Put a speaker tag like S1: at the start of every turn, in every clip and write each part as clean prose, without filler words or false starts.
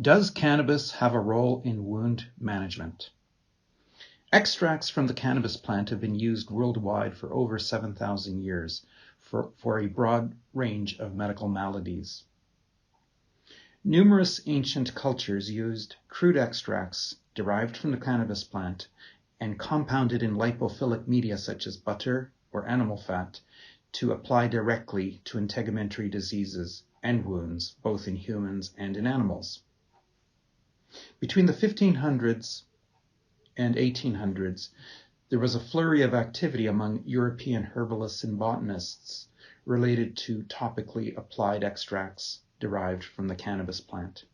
S1: Does cannabis have a role in wound management? Extracts from the cannabis plant have been used worldwide for over 7,000 years for a broad range of medical maladies. Numerous ancient cultures used crude extracts derived from the cannabis plant and compounded in lipophilic media such as butter or animal fat to apply directly to integumentary diseases and wounds, both in humans and in animals. Between the 1500s and 1800s, there was a flurry of activity among European herbalists and botanists related to topically applied extracts derived from the cannabis plant.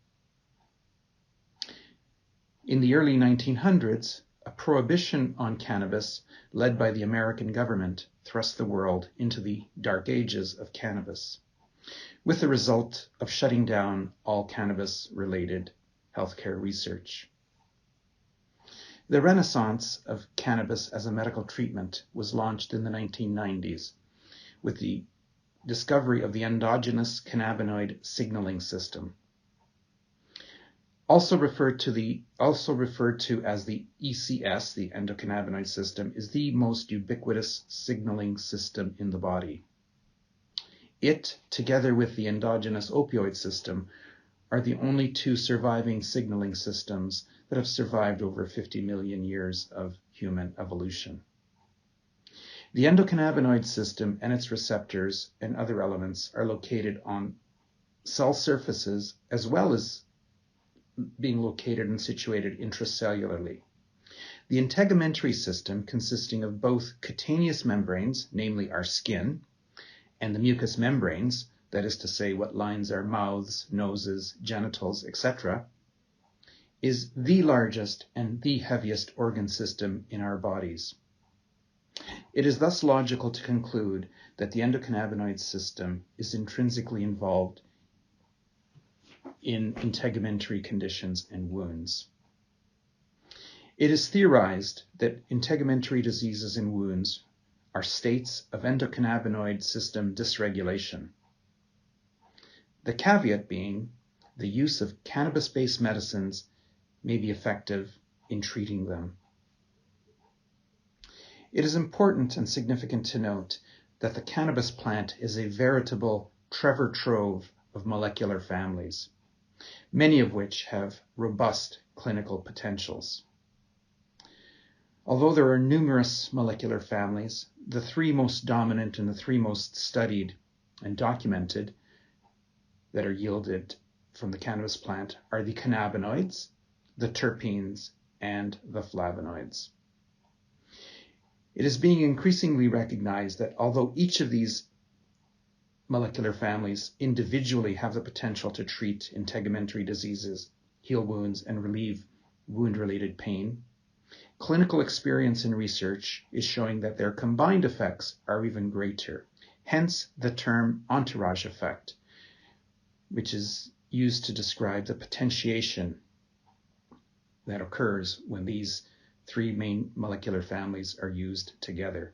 S1: In the early 1900s, a prohibition on cannabis led by the American government thrust the world into the dark ages of cannabis, with the result of shutting down all cannabis-related healthcare research. The renaissance of cannabis as a medical treatment was launched in the 1990s with the discovery of the endogenous cannabinoid signaling system, also referred to as the ECS, the endocannabinoid system, is the most ubiquitous signaling system in the body. It, together with the endogenous opioid system, are the only two surviving signaling systems that have survived over 50 million years of human evolution. The endocannabinoid system and its receptors and other elements are located on cell surfaces as well as being located and situated intracellularly. The integumentary system, consisting of both cutaneous membranes, namely our skin, and the mucous membranes, that is to say what lines our mouths, noses, genitals, etc., is the largest and the heaviest organ system in our bodies. It is thus logical to conclude that the endocannabinoid system is intrinsically involved in integumentary conditions and wounds. It is theorized that integumentary diseases and wounds are states of endocannabinoid system dysregulation. The caveat being the use of cannabis-based medicines may be effective in treating them. It is important and significant to note that the cannabis plant is a veritable treasure trove of molecular families, many of which have robust clinical potentials. Although there are numerous molecular families, the three most dominant and the three most studied and documented that are yielded from the cannabis plant are the cannabinoids, the terpenes, and the flavonoids. It is being increasingly recognized that although each of these molecular families individually have the potential to treat integumentary diseases, heal wounds, and relieve wound-related pain, clinical experience and research is showing that their combined effects are even greater. Hence the term entourage effect, which is used to describe the potentiation that occurs when these three main molecular families are used together.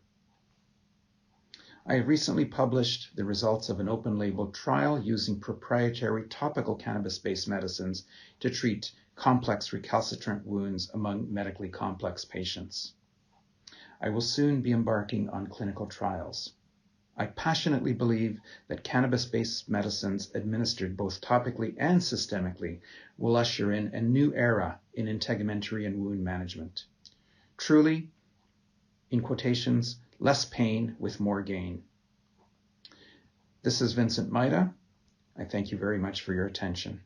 S1: I have recently published the results of an open-label trial using proprietary topical cannabis-based medicines to treat complex recalcitrant wounds among medically complex patients. I will soon be embarking on clinical trials. I passionately believe that cannabis-based medicines administered both topically and systemically will usher in a new era in integumentary and wound management. Truly, in quotations, less pain with more gain. This is Vincent Maida. I thank you very much for your attention.